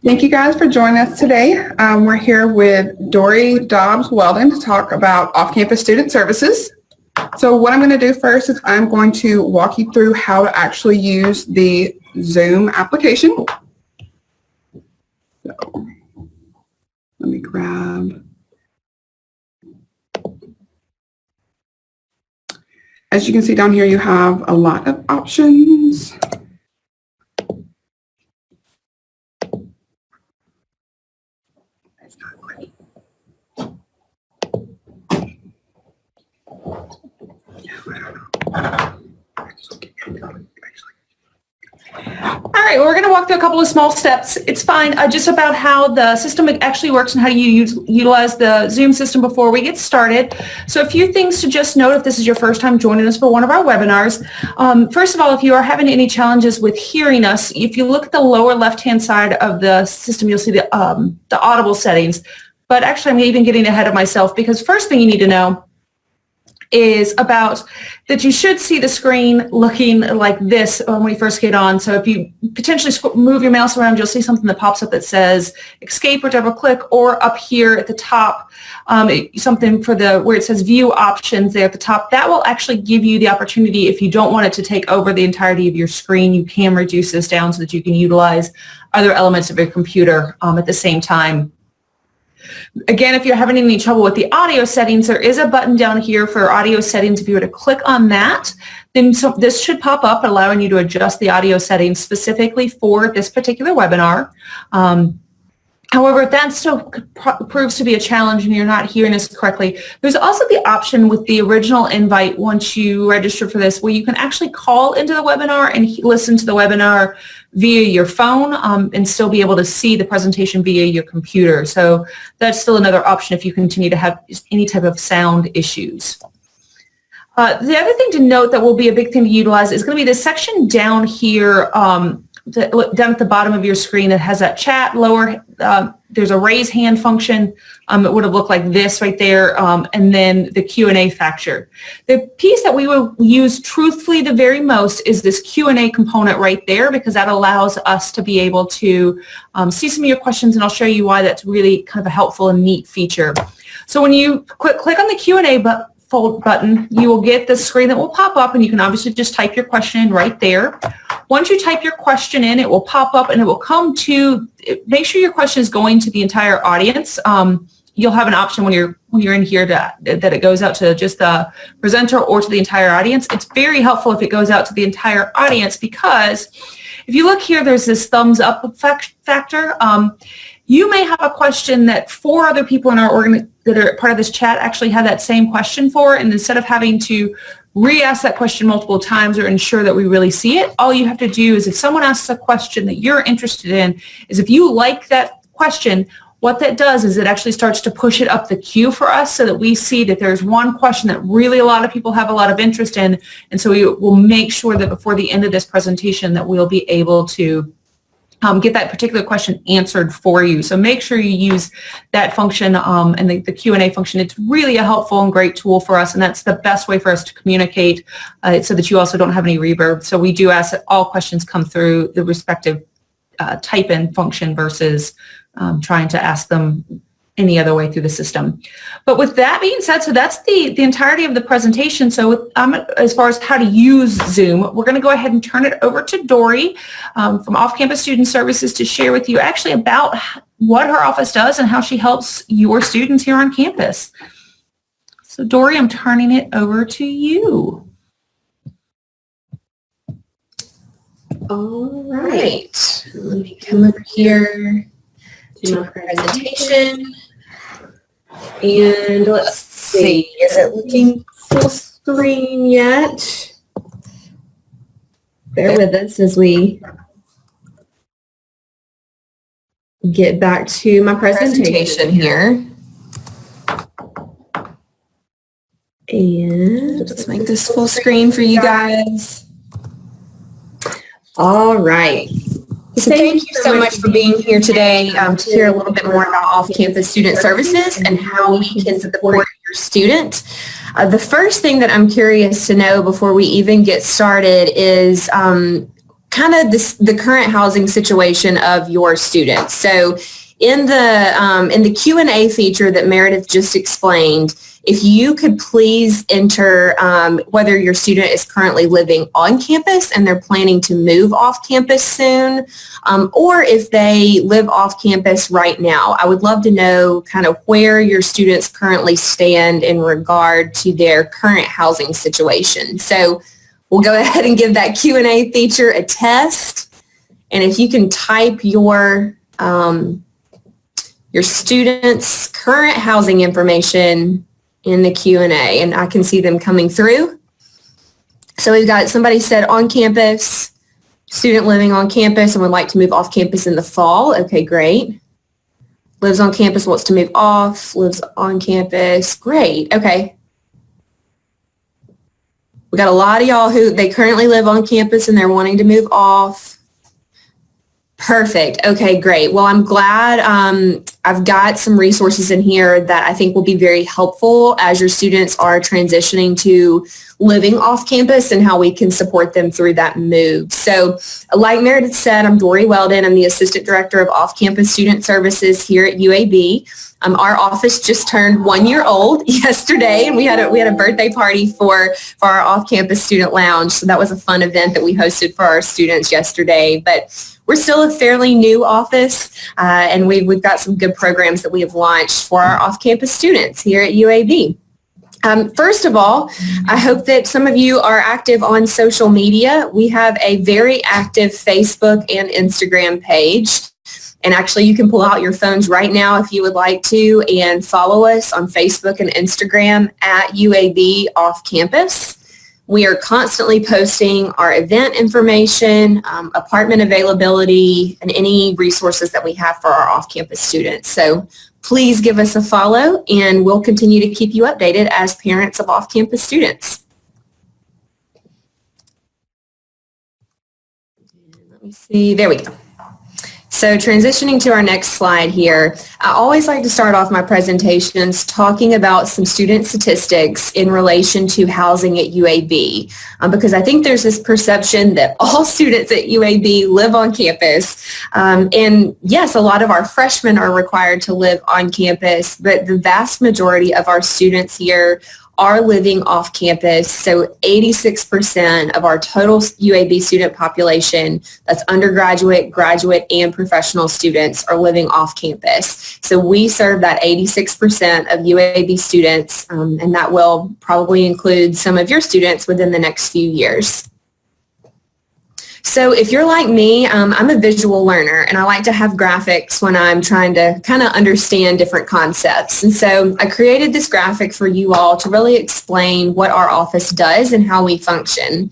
Thank you guys for joining us today. We're here with Laurie Weldon to talk about off-campus student services. So what I'm going to do first is I'm going to walk you through how to actually use the Zoom application. So let me grab. As you can see down here, you have a lot of options. All right, well, we're going to walk through a couple of small steps. It's fine, just about how the system actually works and how you utilize the Zoom system before we get started. So a few things to just note if this is your first time joining us for one of our webinars. First of all, if you are having any challenges with hearing us, if you look at the lower left-hand side of the system, you'll see the Audible Settings. But actually, I'm even getting ahead of myself because first thing you need to know is about that you should see the screen looking like this when we first get on. So if you potentially move your mouse around, you'll see something that pops up that says escape or double click, or up here at the top, something for where it says view options there at the top. That will actually give you the opportunity, if you don't want it to take over the entirety of your screen, you can reduce this down so that you can utilize other elements of your computer at the same time. Again, if you're having any trouble with the audio settings, there is a button down here for audio settings. If you were to click on that, then this should pop up allowing you to adjust the audio settings specifically for this particular webinar. However, if that still proves to be a challenge and you're not hearing us correctly, there's also the option with the original invite once you register for this where you can actually call into the webinar and listen to the webinar via your phone and still be able to see the presentation via your computer. So that's still another option if you continue to have any type of sound issues. The other thing to note that will be a big thing to utilize is going to be this section down here down at the bottom of your screen that has that chat lower. There's a raise hand function. It would have looked like this right there, and then the Q&A feature. The piece that we will use truthfully the very most is this Q&A component right there, because that allows us to be able to see some of your questions, and I'll show you why that's really kind of a helpful and neat feature. So when you click on the Q&A button, you will get the screen that will pop up, and you can obviously just type your question in right there. Once you type your question in, it will pop up and it will come to, make sure your question is going to the entire audience. You'll have an option when you're in here that it goes out to just the presenter or to the entire audience. It's very helpful if it goes out to the entire audience, because if you look here, there's this thumbs up factor. You may have a question that 4 other people in our organization that are part of this chat actually have that same question for, and instead of having to re-ask that question multiple times or ensure that we really see it, all you have to do is, if someone asks a question that you're interested in, is if you like that question, what that does is it actually starts to push it up the queue for us so that we see that there's one question that really a lot of people have a lot of interest in, and so we will make sure that before the end of this presentation that we'll be able to get that particular question answered for you. So make sure you use that function and the Q&A function. It's really a helpful and great tool for us, and that's the best way for us to communicate so that you also don't have any reverb. So we do ask that all questions come through the respective type-in function versus trying to ask them any other way through the system. But with that being said, so that's the entirety of the presentation. So as far as how to use Zoom, we're going to go ahead and turn it over to Laurie from Off-Campus Student Services to share with you actually about what her office does and how she helps your students here on campus. So Laurie, I'm turning it over to you. All right, let me come over here to my presentation. And let's see, is it looking full screen yet? Bear with us as we get back to my presentation here. And let's make this full screen for you guys. All right. So thank you so much for being here today to hear a little bit more about off-campus student services and how we can support your student. The first thing that I'm curious to know before we even get started is kind of the current housing situation of your students. So in the Q&A feature that Meredith just explained, if you could please enter whether your student is currently living on campus and they're planning to move off campus soon, or if they live off campus right now. I would love to know kind of where your students currently stand in regard to their current housing situation. So we'll go ahead and give that Q&A feature a test. And if you can type your students' current housing information in the Q&A, and I can see them coming through. So we've got somebody said on campus, student living on campus and would like to move off campus in the fall. Okay, great. Lives on campus, wants to move off, lives on campus. Great, okay. We got a lot of y'all who they currently live on campus and they're wanting to move off. Perfect. Okay, great. Well, I'm glad I've got some resources in here that I think will be very helpful as your students are transitioning to living off campus and how we can support them through that move. So like Meredith said, I'm Laurie Weldon. I'm the Assistant Director of Off-Campus Student Services here at UAB. Our office just turned 1 year old yesterday, and we had a birthday party for our off-campus student lounge. So that was a fun event that we hosted for our students yesterday. But we're still a fairly new office, and we've got some good programs that we have launched for our off-campus students here at UAB. First of all, I hope that some of you are active on social media. We have a very active Facebook and Instagram page. And actually, you can pull out your phones right now if you would like to and follow us on Facebook and Instagram at UAB Off Campus. We are constantly posting our event information, apartment availability, and any resources that we have for our off-campus students. So please give us a follow, and we'll continue to keep you updated as parents of off-campus students. Let me see. There we go. So transitioning to our next slide here, I always like to start off my presentations talking about some student statistics in relation to housing at UAB, because I think there's this perception that all students at UAB live on campus. And yes, a lot of our freshmen are required to live on campus, but the vast majority of our students here are living off campus. So 86% of our total UAB student population, that's undergraduate, graduate, and professional students, are living off campus. So we serve that 86% of UAB students, and that will probably include some of your students within the next few years. So if you're like me, I'm a visual learner, and I like to have graphics when I'm trying to kind of understand different concepts. And so I created this graphic for you all to really explain what our office does and how we function.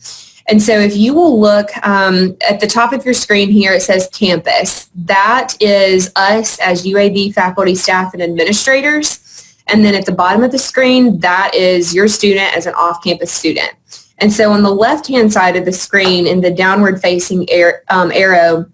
And so if you will look at the top of your screen here, it says campus. That is us as UAB faculty, staff, and administrators. And then at the bottom of the screen, that is your student as an off-campus student. And so on the left-hand side of the screen in the downward-facing arrow,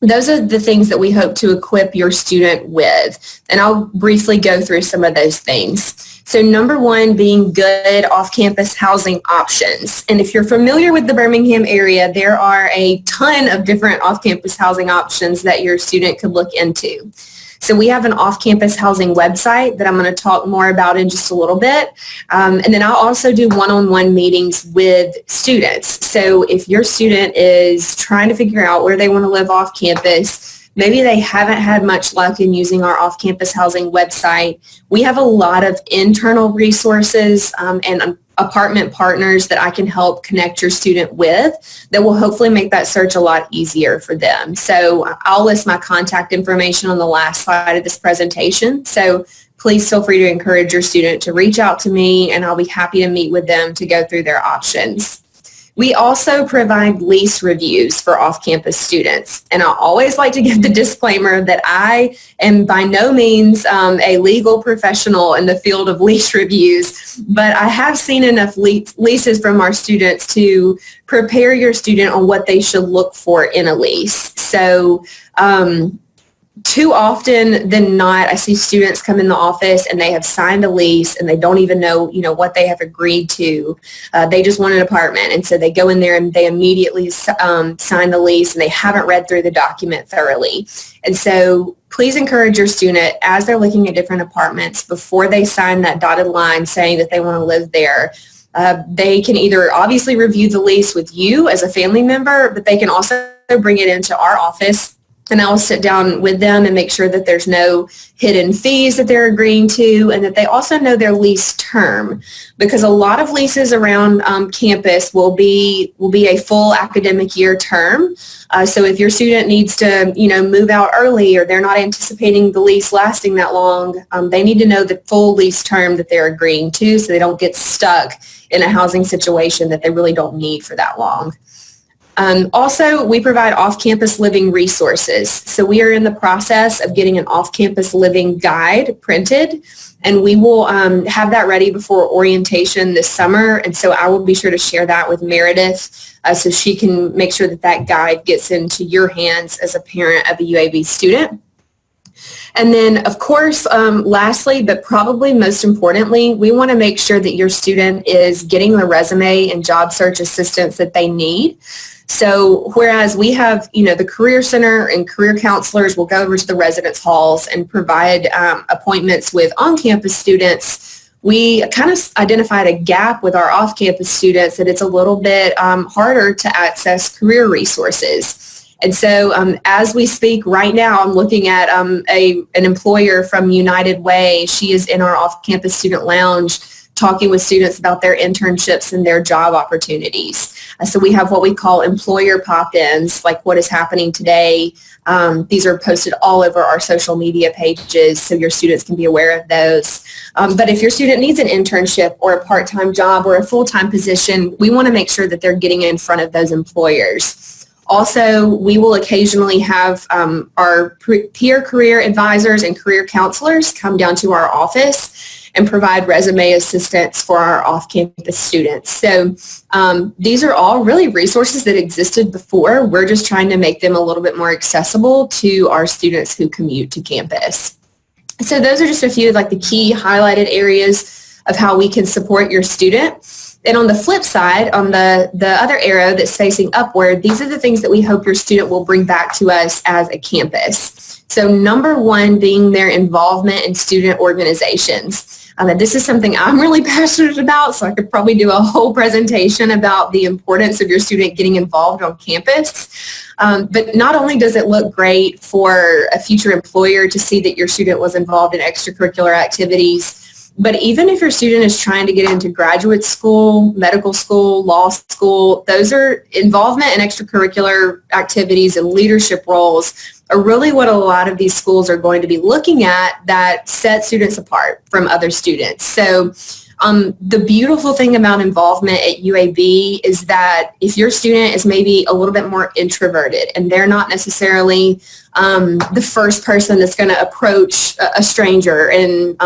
those are the things that we hope to equip your student with. And I'll briefly go through some of those things. So number one being good off-campus housing options. And if you're familiar with the Birmingham area, there are a ton of different off-campus housing options that your student could look into. So we have an off-campus housing website that I'm going to talk more about in just a little bit. And then I'll also do one-on-one meetings with students. So if your student is trying to figure out where they want to live off campus, maybe they haven't had much luck in using our off-campus housing website, we have a lot of internal resources and apartment partners that I can help connect your student with that will hopefully make that search a lot easier for them. So I'll list my contact information on the last slide of this presentation. So please feel free to encourage your student to reach out to me, and I'll be happy to meet with them to go through their options. We also provide lease reviews for off-campus students. And I always like to give the disclaimer that I am by no means a legal professional in the field of lease reviews, but I have seen enough leases from our students to prepare your student on what they should look for in a lease. So Too often than not, I see students come in the office and they have signed a lease and they don't even know, what they have agreed to. They just want an apartment. And so they go in there and they immediately sign the lease and they haven't read through the document thoroughly. And so please encourage your student as they're looking at different apartments before they sign that dotted line saying that they want to live there. They can either obviously review the lease with you as a family member, but they can also bring it into our office. And I'll sit down with them and make sure that there's no hidden fees that they're agreeing to and that they also know their lease term, because a lot of leases around campus will be a full academic year term. So if your student needs to, move out early or they're not anticipating the lease lasting that long, they need to know the full lease term that they're agreeing to so they don't get stuck in a housing situation that they really don't need for that long. Also, we provide off-campus living resources. So we are in the process of getting an off-campus living guide printed, and we will have that ready before orientation this summer. And so I will be sure to share that with Meredith so she can make sure that that guide gets into your hands as a parent of a UAB student. And then, of course, lastly, but probably most importantly, we want to make sure that your student is getting the resume and job search assistance that they need. So whereas we have, the Career Center and career counselors will go over to the residence halls and provide appointments with on-campus students, we kind of identified a gap with our off-campus students that it's a little bit harder to access career resources. And so as we speak right now, I'm looking at an employer from United Way. She is in our off-campus student lounge talking with students about their internships and their job opportunities. So we have what we call employer pop-ins, like what is happening today. These are posted all over our social media pages so your students can be aware of those. But if your student needs an internship or a part-time job or a full-time position, we want to make sure that they're getting in front of those employers. Also, we will occasionally have our peer career advisors and career counselors come down to our office and provide resume assistance for our off-campus students. So these are all really resources that existed before. We're just trying to make them a little bit more accessible to our students who commute to campus. So those are just a few of the key highlighted areas of how we can support your student. And on the flip side, on the other arrow that's facing upward, these are the things that we hope your student will bring back to us as a campus. So number one being their involvement in student organizations. This is something I'm really passionate about, so I could probably do a whole presentation about the importance of your student getting involved on campus. But not only does it look great for a future employer to see that your student was involved in extracurricular activities, but even if your student is trying to get into graduate school, medical school, law school, those are involvement in extracurricular activities and leadership roles are really what a lot of these schools are going to be looking at that set students apart from other students. So the beautiful thing about involvement at UAB is that if your student is maybe a little bit more introverted and they're not necessarily the first person that's going to approach a stranger and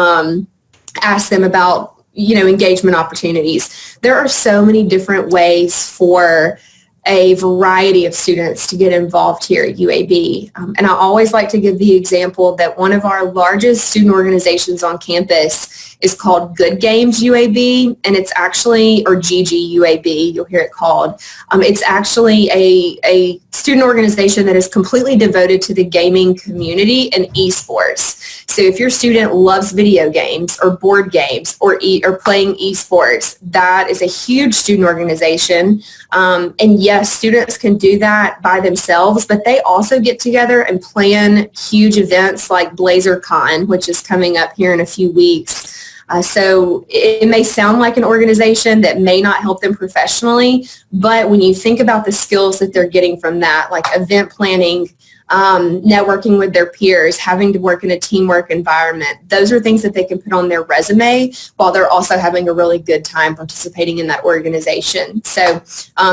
ask them about, engagement opportunities, there are so many different ways for a variety of students to get involved here at UAB. And I always like to give the example that one of our largest student organizations on campus is called Good Games UAB, and it's actually, or GG UAB, you'll hear it called. It's actually a student organization that is completely devoted to the gaming community and esports. So if your student loves video games or board games or playing esports, that is a huge student organization. And yes, students can do that by themselves, but they also get together and plan huge events like BlazerCon, which is coming up here in a few weeks. So it may sound like an organization that may not help them professionally, but when you think about the skills that they're getting from that, like event planning, networking with their peers, having to work in a teamwork environment, those are things that they can put on their resume while they're also having a really good time participating in that organization. So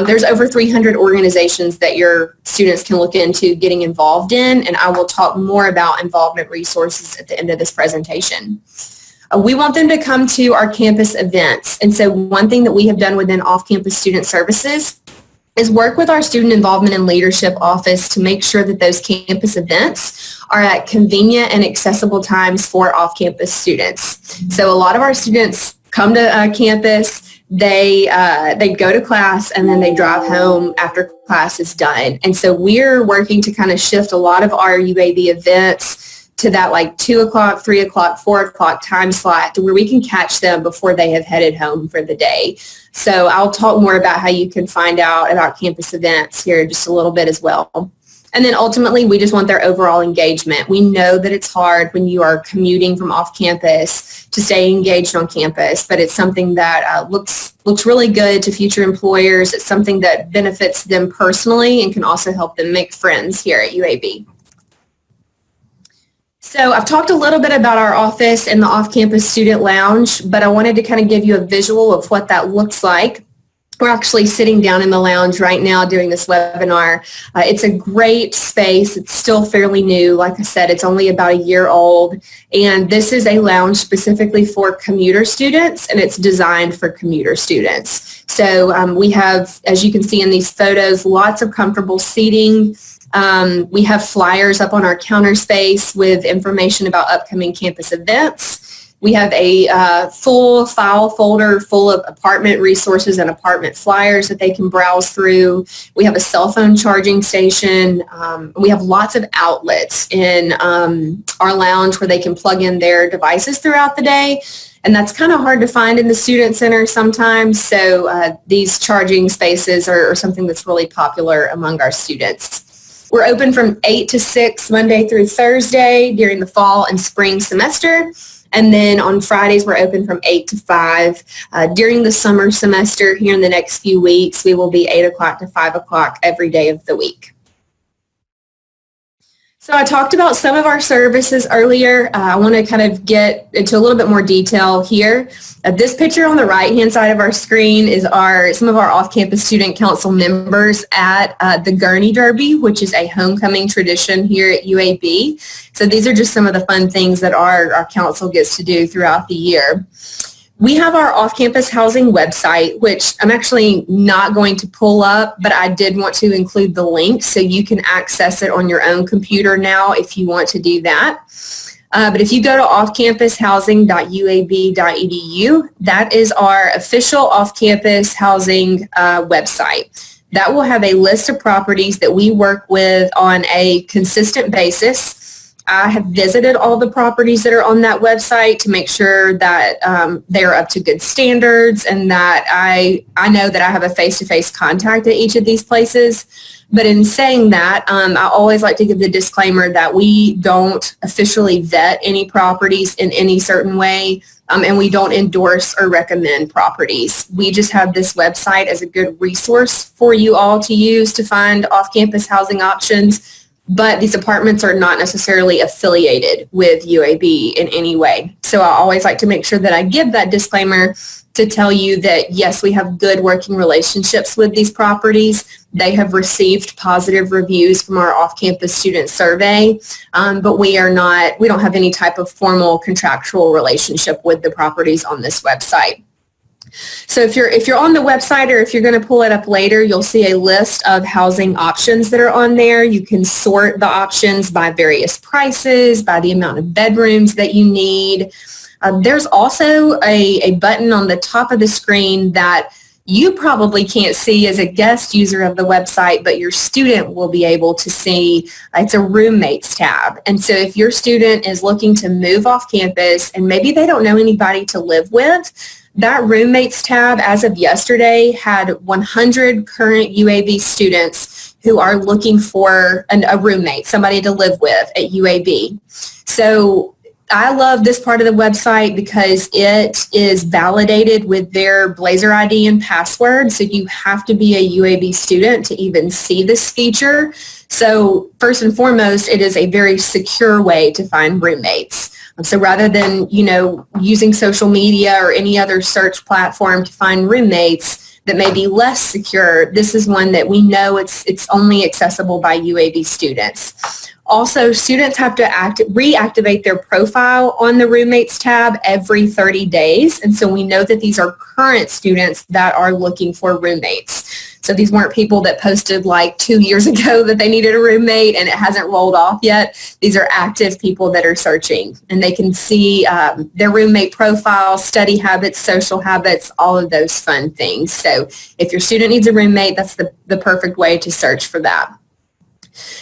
there's over 300 organizations that your students can look into getting involved in, and I will talk more about involvement resources at the end of this presentation. We want them to come to our campus events. And so one thing that we have done within off-campus student services is work with our Student Involvement and Leadership Office to make sure that those campus events are at convenient and accessible times for off-campus students. So a lot of our students come to campus, they go to class, and then they drive home after class is done. And so we're working to kind of shift a lot of our UAB events to that like 2 o'clock, 3 o'clock, 4 o'clock time slot to where we can catch them before they have headed home for the day. So I'll talk more about how you can find out about campus events here in just a little bit as well. And then ultimately, we just want their overall engagement. We know that it's hard when you are commuting from off campus to stay engaged on campus, but it's something that looks really good to future employers. It's something that benefits them personally and can also help them make friends here at UAB. So I've talked a little bit about our office and the off-campus student lounge, but I wanted to kind of give you a visual of what that looks like. We're actually sitting down in the lounge right now doing this webinar. It's a great space. It's still fairly new. Like I said, it's only about a year old. And this is a lounge specifically for commuter students, and it's designed for commuter students. So we have, as you can see in these photos, lots of comfortable seating. We have flyers up on our counter space with information about upcoming campus events. We have a full file folder full of apartment resources and apartment flyers that they can browse through. We have a cell phone charging station. We have lots of outlets in our lounge where they can plug in their devices throughout the day. And that's kind of hard to find in the student center sometimes. So these charging spaces are something that's really popular among our students. We're open from 8 to 6 Monday through Thursday during the fall and spring semester. And then on Fridays, we're open from 8 to 5. During the summer semester here in the next few weeks, we will be 8 o'clock to 5 o'clock every day of the week. So I talked about some of our services earlier. I want to kind of get into a little bit more detail here. This picture on the right-hand side of our screen is some of our off-campus student council members at the Gurney Derby, which is a homecoming tradition here at UAB. So these are just some of the fun things that our council gets to do throughout the year. We have our off-campus housing website, which I'm actually not going to pull up, but I did want to include the link so you can access it on your own computer now if you want to do that. But if you go to offcampushousing.uab.edu, that is our official off-campus housing website. That will have a list of properties that we work with on a consistent basis. I have visited all the properties that are on that website to make sure that they are up to good standards and that I know that I have a face-to-face contact at each of these places. But in saying that, I always like to give the disclaimer that we don't officially vet any properties in any certain way, and we don't endorse or recommend properties. We just have this website as a good resource for you all to use to find off-campus housing options. But these apartments are not necessarily affiliated with UAB in any way. So I always like to make sure that I give that disclaimer to tell you that, yes, we have good working relationships with these properties. They have received positive reviews from our off-campus student survey, but we don't have any type of formal contractual relationship with the properties on this website. So if you're on the website or if you're going to pull it up later, you'll see a list of housing options that are on there. You can sort the options by various prices, by the amount of bedrooms that you need. There's also a button on the top of the screen that you probably can't see as a guest user of the website, but your student will be able to see. It's a roommates tab. And so if your student is looking to move off campus and maybe they don't know anybody to live with, that roommates tab as of yesterday had 100 current UAB students who are looking for a roommate, somebody to live with at UAB. So I love this part of the website because it is validated with their Blazer ID and password. So you have to be a UAB student to even see this feature. So first and foremost, it is a very secure way to find roommates. So rather than, using social media or any other search platform to find roommates that may be less secure, this is one that we know it's only accessible by UAB students. Also, students have to reactivate their profile on the roommates tab every 30 days. And so we know that these are current students that are looking for roommates. So these weren't people that posted like 2 years ago that they needed a roommate and it hasn't rolled off yet. These are active people that are searching, and they can see their roommate profile, study habits, social habits, all of those fun things. So if your student needs a roommate, that's the perfect way to search for that.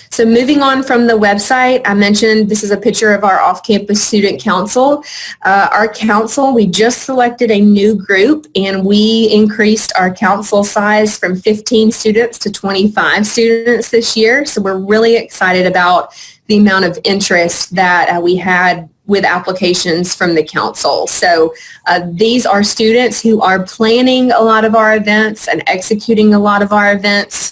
So moving on from the website, I mentioned this is a picture of our off-campus student council. Our council, we just selected a new group, and we increased our council size from 15 students to 25 students this year. So we're really excited about the amount of interest that we had with applications from the council. So these are students who are planning a lot of our events and executing a lot of our events.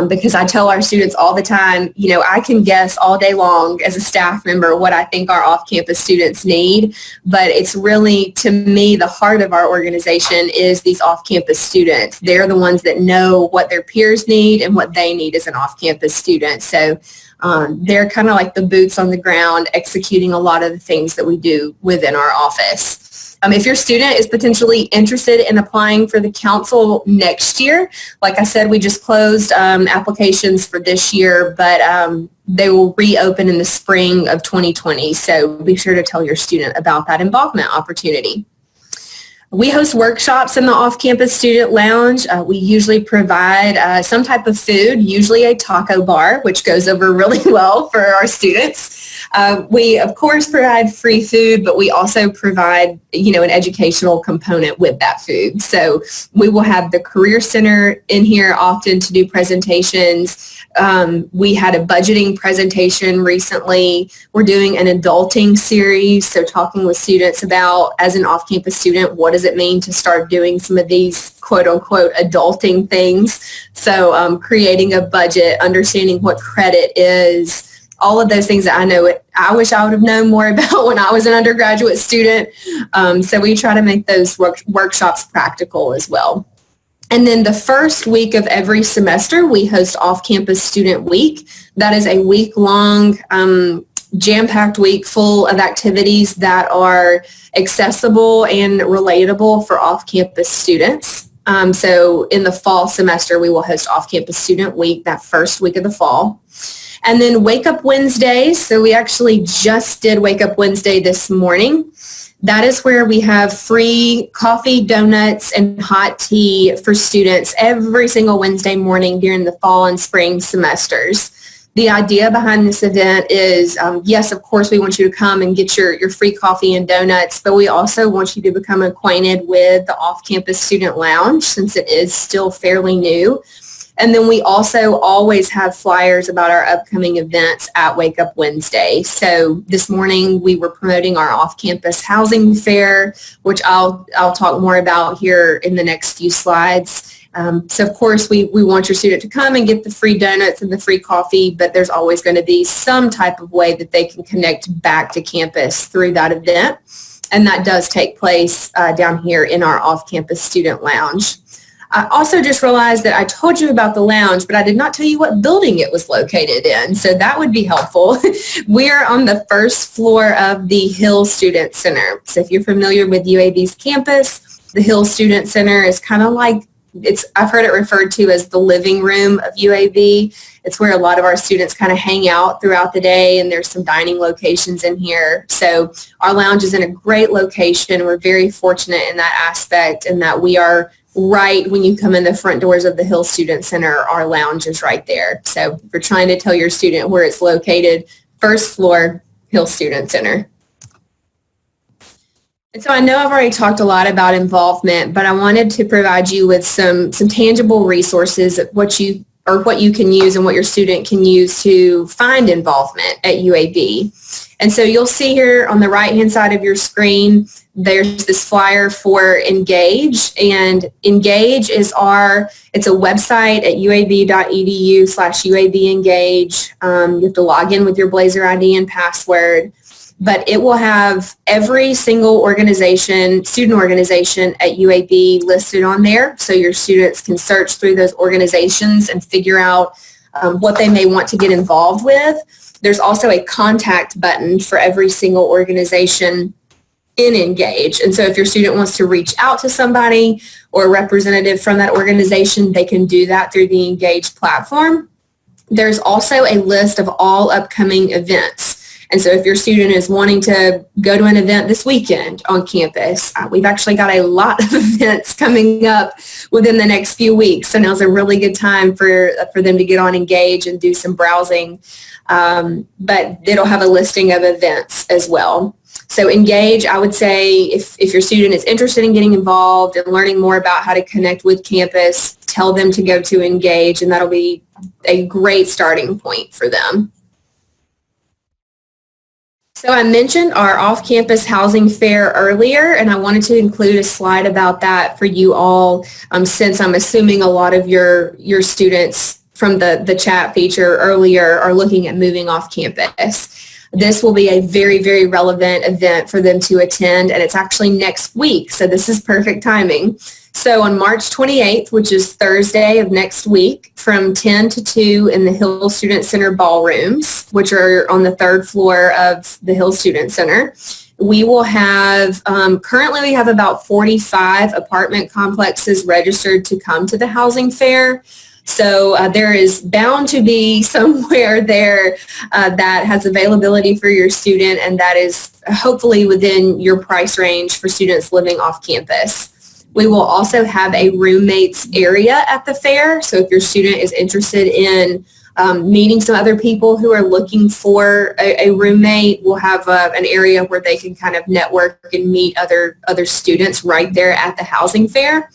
Because I tell our students all the time, you know, I can guess all day long as a staff member what I think our off-campus students need, but it's really, to me, the heart of our organization is these off-campus students. They're the ones that know what their peers need and what they need as an off-campus student. So they're kind of like the boots on the ground executing a lot of the things that we do within our office. If your student is potentially interested in applying for the council next year, like I said, we just closed applications for this year, but they will reopen in the spring of 2020. So be sure to tell your student about that involvement opportunity. We host workshops in the off-campus student lounge. We usually provide some type of food, usually a taco bar, which goes over really well for our students. We, of course, provide free food, but we also provide, you know, an educational component with that food. So we will have the Career Center in here often to do presentations. We had a budgeting presentation recently. We're doing an adulting series, so talking with students about, as an off-campus student, what does it mean to start doing some of these quote-unquote adulting things. So creating a budget, understanding what credit is, all of those things that I wish I would have known more about when I was an undergraduate student. So we try to make those workshops practical as well. And then the first week of every semester, we host Off-Campus Student Week. That is a week-long, jam-packed week full of activities that are accessible and relatable for off-campus students. So in the fall semester, we will host Off-Campus Student Week, that first week of the fall. And then Wake Up Wednesdays. So we actually just did Wake Up Wednesday this morning. That is where we have free coffee, donuts, and hot tea for students every single Wednesday morning during the fall and spring semesters. The idea behind this event is, yes, of course, we want you to come and get your free coffee and donuts, but we also want you to become acquainted with the off-campus student lounge since it is still fairly new. And then we also always have flyers about our upcoming events at Wake Up Wednesday. So this morning we were promoting our off-campus housing fair, which I'll talk more about here in the next few slides. So of course we want your student to come and get the free donuts and the free coffee, but there's always going to be some type of way that they can connect back to campus through that event. And that does take place down here in our off-campus student lounge. I also just realized that I told you about the lounge, but I did not tell you what building it was located in, so that would be helpful. We are on the first floor of the Hill Student Center. So if you're familiar with UAB's campus, the Hill Student Center is kind of like, I've heard it referred to as the living room of UAB. It's where a lot of our students kind of hang out throughout the day, and there's some dining locations in here. So our lounge is in a great location. We're very fortunate in that aspect, and that we are right when you come in the front doors of the Hill Student Center. Our lounge is right there. So if you're trying to tell your student where it's located, first floor, Hill Student Center. And so I know I've already talked a lot about involvement, but I wanted to provide you with some tangible resources of what you can use and what your student can use to find involvement at UAB. And so you'll see here on the right-hand side of your screen, there's this flyer for Engage, and Engage is it's a website at uab.edu/UABengage. You have to log in with your Blazer ID and password, but it will have every single student organization at UAB listed on there, so your students can search through those organizations and figure out what they may want to get involved with. There's also a contact button for every single organization in Engage. And so if your student wants to reach out to somebody or a representative from that organization, they can do that through the Engage platform. There's also a list of all upcoming events. And so if your student is wanting to go to an event this weekend on campus, we've actually got a lot of events coming up within the next few weeks. So now's a really good time for them to get on Engage and do some browsing. But it'll have a listing of events as well. So Engage, I would say if your student is interested in getting involved and learning more about how to connect with campus, tell them to go to Engage, and that'll be a great starting point for them. So I mentioned our off-campus housing fair earlier, and I wanted to include a slide about that for you all, since I'm assuming a lot of your students from the chat feature earlier are looking at moving off campus. This will be a very, very relevant event for them to attend, and it's actually next week, so this is perfect timing. So on March 28th, which is Thursday of next week, from 10 to 2 in the Hill Student Center ballrooms, which are on the 3rd floor of the Hill Student Center, we will have, currently we have about 45 apartment complexes registered to come to the housing fair. So there is bound to be somewhere there that has availability for your student, and that is hopefully within your price range for students living off campus. We will also have a roommates area at the fair. So if your student is interested in meeting some other people who are looking for a roommate, we'll have an area where they can kind of network and meet other students right there at the housing fair.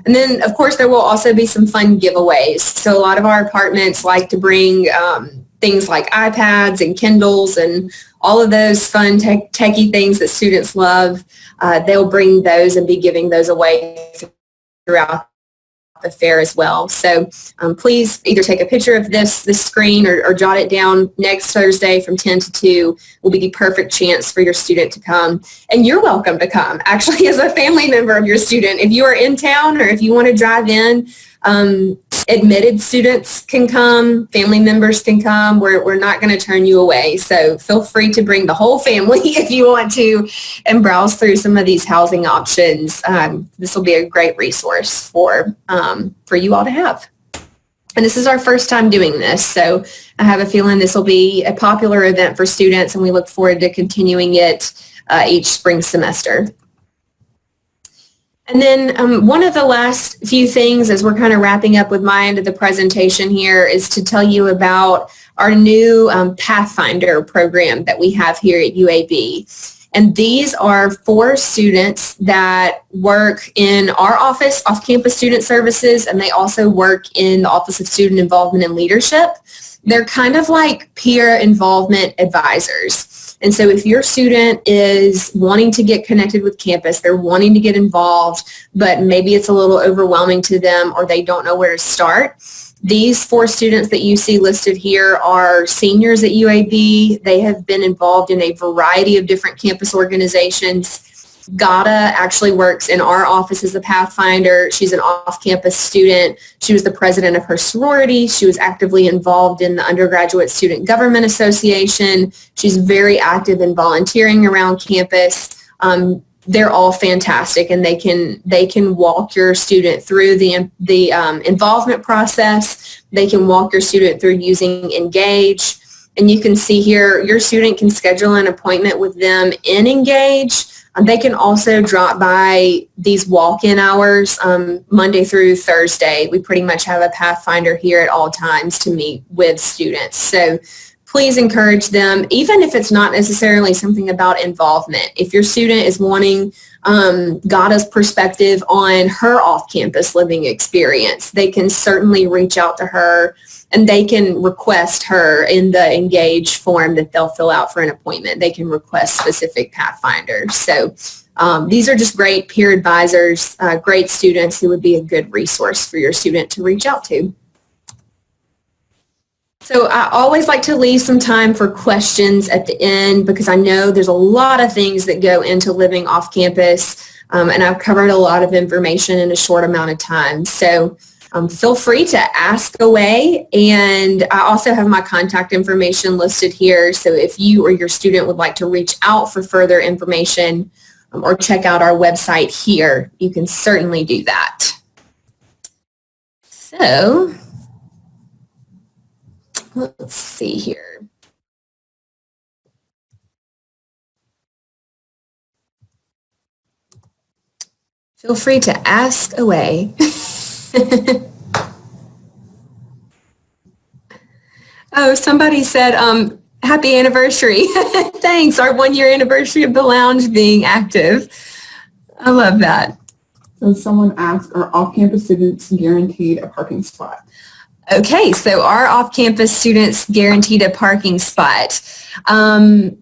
And then, of course, there will also be some fun giveaways. So a lot of our apartments like to bring things like iPads and Kindles and all of those fun techie things that students love. They'll bring those and be giving those away throughout the fair as well. So please either take a picture of this screen or jot it down. Next Thursday from 10 to 2 will be the perfect chance for your student to come. And you're welcome to come, actually, as a family member of your student. If you are in town or if you want to drive in, admitted students can come, family members can come. We're not going to turn you away. So feel free to bring the whole family if you want to and browse through some of these housing options. This will be a great resource for you all to have. And this is our first time doing this, so I have a feeling this will be a popular event for students, and we look forward to continuing it each spring semester. And then one of the last few things as we're kind of wrapping up with my end of the presentation here is to tell you about our new Pathfinder program that we have here at UAB. And these are for students that work in our office, off-campus student services, and they also work in the Office of Student Involvement and Leadership. They're kind of like peer involvement advisors. And so if your student is wanting to get connected with campus, they're wanting to get involved, but maybe it's a little overwhelming to them or they don't know where to start, these 4 students that you see listed here are seniors at UAB. They have been involved in a variety of different campus organizations. Gada actually works in our office as a Pathfinder. She's an off-campus student. She was the president of her sorority. She was actively involved in the Undergraduate Student Government Association. She's very active in volunteering around campus. They're all fantastic, and they can walk your student through the involvement process. They can walk your student through using Engage. And you can see here, your student can schedule an appointment with them in Engage. They can also drop by these walk-in hours Monday through Thursday. We pretty much have a Pathfinder here at all times to meet with students. So please encourage them, even if it's not necessarily something about involvement. If your student is wanting Gada's perspective on her off-campus living experience, they can certainly reach out to her, and they can request her in the Engage form that they'll fill out for an appointment. They can request specific Pathfinders. So these are just great peer advisors, great students who would be a good resource for your student to reach out to. So I always like to leave some time for questions at the end because I know there's a lot of things that go into living off campus, and I've covered a lot of information in a short amount of time. So feel free to ask away, and I also have my contact information listed here. So if you or your student would like to reach out for further information, or check out our website here, you can certainly do that. So let's see here. Feel free to ask away. Oh, somebody said, happy anniversary. Thanks, our 1-year anniversary of the lounge being active. I love that. So someone asked, are off-campus students guaranteed a parking spot? Okay, so are off-campus students guaranteed a parking spot? I'm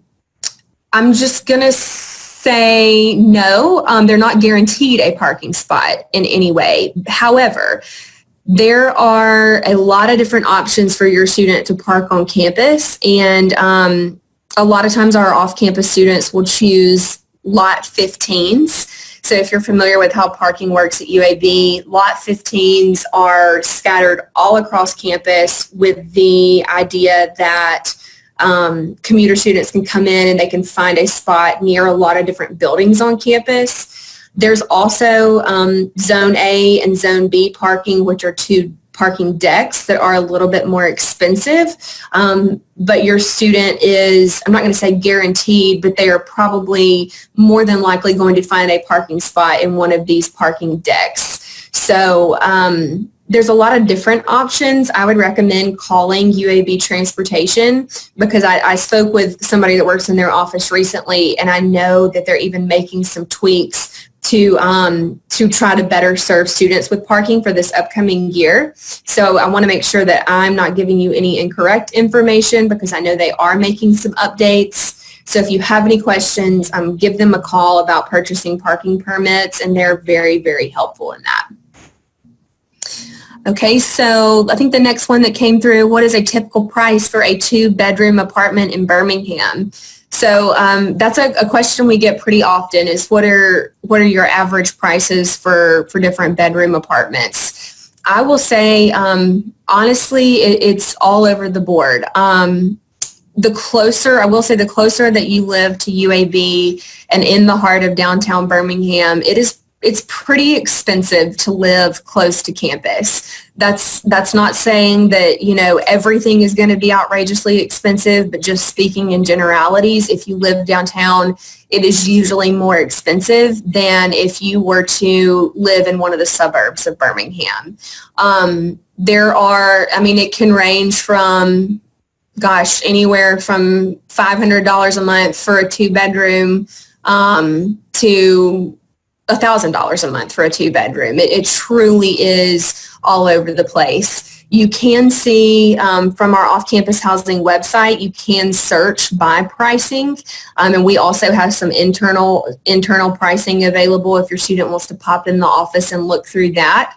just going to say no, they're not guaranteed a parking spot in any way. However, there are a lot of different options for your student to park on campus, and a lot of times our off-campus students will choose lot 15s. So if you're familiar with how parking works at UAB, lot 15s are scattered all across campus with the idea that commuter students can come in and they can find a spot near a lot of different buildings on campus. There's also Zone A and Zone B parking, which are 2 parking decks that are a little bit more expensive. But your student is, I'm not going to say guaranteed, but they are probably more than likely going to find a parking spot in one of these parking decks. So there's a lot of different options. I would recommend calling UAB Transportation because I spoke with somebody that works in their office recently, and I know that they're even making some tweaks to try to better serve students with parking for this upcoming year. So I want to make sure that I'm not giving you any incorrect information because I know they are making some updates. So if you have any questions, give them a call about purchasing parking permits, and they're very, very helpful in that. Okay, so I think the next one that came through, what is a typical price for a 2-bedroom apartment in Birmingham? So that's a question we get pretty often is what are your average prices for different bedroom apartments? I will say, honestly, it's all over the board. The closer that you live to UAB and in the heart of downtown Birmingham, it's pretty expensive to live close to campus. That's not saying that, everything is going to be outrageously expensive, but just speaking in generalities, if you live downtown, it is usually more expensive than if you were to live in one of the suburbs of Birmingham. It can range from, anywhere from $500 a month for a 2-bedroom to $1,000 a month for a 2-bedroom. It truly is all over the place. You can see from our off-campus housing website, you can search by pricing, and we also have some internal pricing available if your student wants to pop in the office and look through that.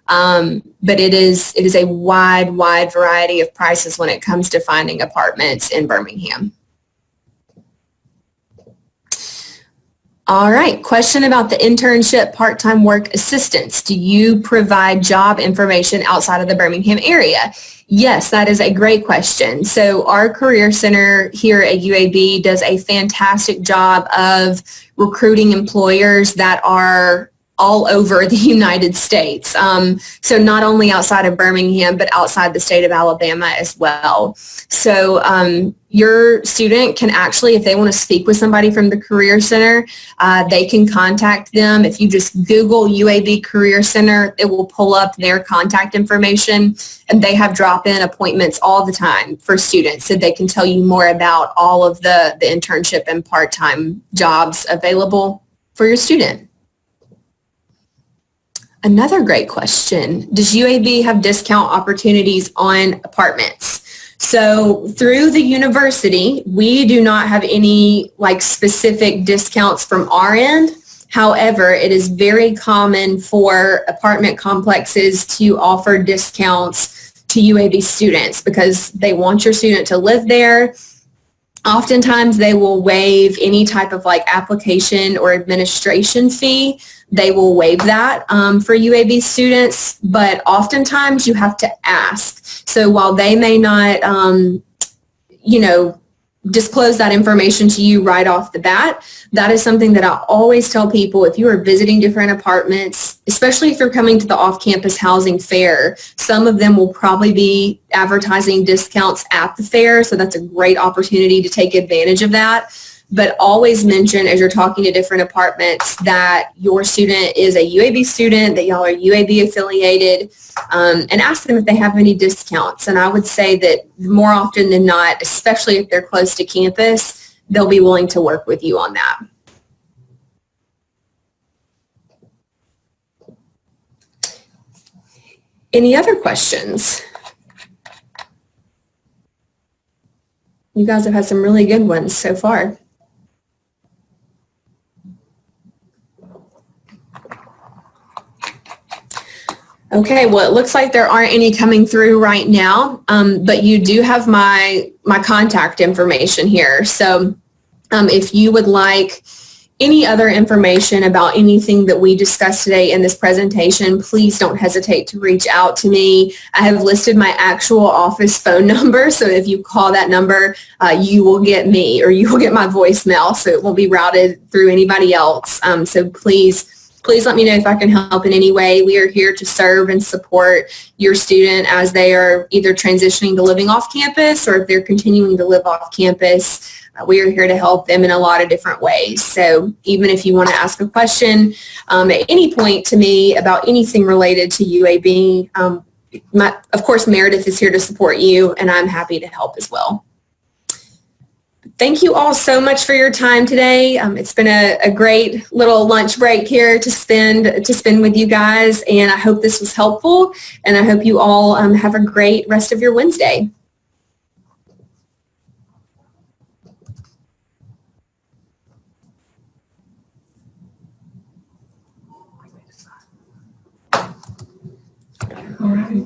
But it is a wide variety of prices when it comes to finding apartments in Birmingham. All right, question about the internship part-time work assistance. Do you provide job information outside of the Birmingham area? Yes, that is a great question. So our Career Center here at UAB does a fantastic job of recruiting employers that are all over the United States. So not only outside of Birmingham, but outside the state of Alabama as well. So your student can actually, if they want to speak with somebody from the Career Center, they can contact them. If you just Google UAB Career Center, it will pull up their contact information, and they have drop-in appointments all the time for students, so they can tell you more about all of the internship and part-time jobs available for your student. Another great question, does UAB have discount opportunities on apartments? So through the university, we do not have any specific discounts from our end. However, it is very common for apartment complexes to offer discounts to UAB students because they want your student to live there. Oftentimes they will waive any type of application or administration fee. They will waive that for UAB students, but oftentimes you have to ask. So while they may not, disclose that information to you right off the bat. That is something that I always tell people. If you are visiting different apartments, especially if you're coming to the off-campus housing fair, some of them will probably be advertising discounts at the fair, so that's a great opportunity to take advantage of that. But always mention as you're talking to different apartments that your student is a UAB student, that y'all are UAB affiliated, and ask them if they have any discounts. And I would say that more often than not, especially if they're close to campus, they'll be willing to work with you on that. Any other questions? You guys have had some really good ones so far. Okay, well, it looks like there aren't any coming through right now, but you do have my contact information here. So if you would like any other information about anything that we discussed today in this presentation, please don't hesitate to reach out to me. I have listed my actual office phone number, so if you call that number, you will get me, or you will get my voicemail, so it won't be routed through anybody else. So please let me know if I can help in any way. We are here to serve and support your student as they are either transitioning to living off campus, or if they're continuing to live off campus. We are here to help them in a lot of different ways. So even if you want to ask a question at any point to me about anything related to UAB, of course, Meredith is here to support you, and I'm happy to help as well. Thank you all so much for your time today. It's been a great little lunch break here to spend with you guys, and I hope this was helpful, and I hope you all have a great rest of your Wednesday. All right.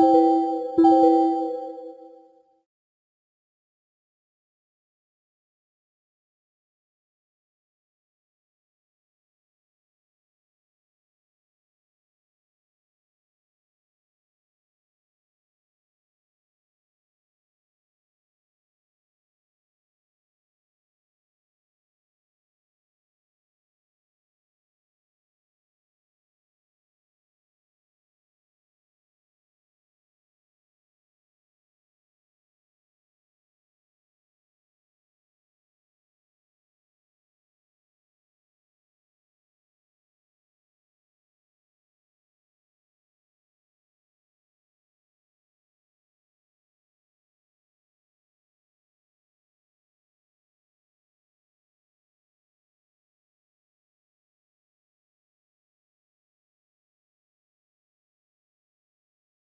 you.